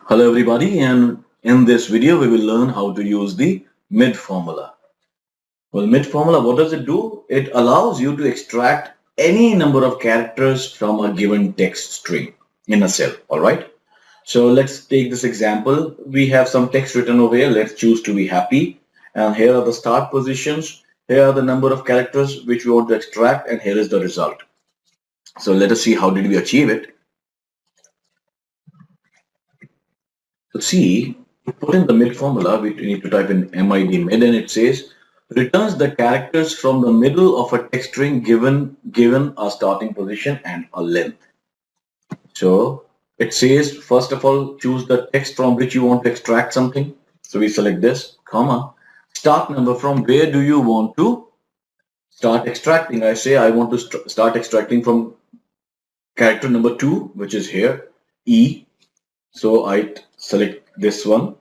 Hello everybody, and in this video we will learn how to use the mid formula. Well, mid formula, what does it do? It allows you to extract any number of characters from a given text string in a cell. All right. So let's take this example. We have some text written over here. Let's choose to be happy. And here are the start positions. Here are the number of characters which we want to extract, and here is the result. So let us see how did we achieve it. So see, to put in the mid formula, we need to type in mid mid, and it says returns the characters from the middle of a text string given a starting position and a length. So it says, first of all, choose the text from which you want to extract something. So we select this, comma, start number, from where do you want to start extracting. I say I want to start extracting from character number 2, which is here, E. So I select this one.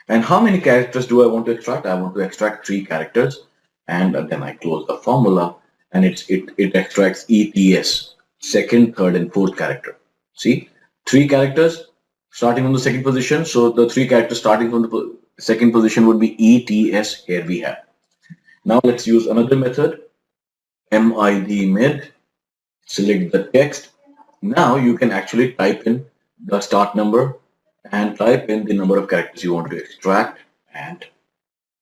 And how many characters do I want to extract? I want to extract 3 characters, and then I close the formula, and it extracts ETS, second, third, and fourth character. See, 3 characters starting from the second position. So the 3 characters starting from the second position would be ETS. Here we have. Now let's use another method, mid. Select the text. Now you can actually type in the start number and type in the number of characters you want to extract and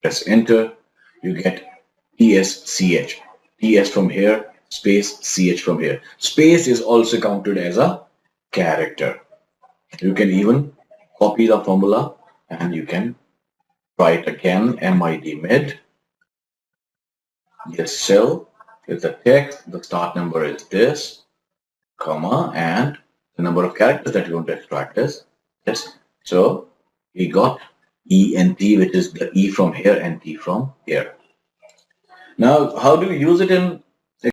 press enter. You get TSCH. TS from here, space, CH from here. Space is also counted as a character. You can even copy the formula and you can try it again, mid. This cell is the text, the start number is this, comma, and the number of characters that you want to extract is this. So we got E and T, which is the E from here and T from here. Now, how do we use it in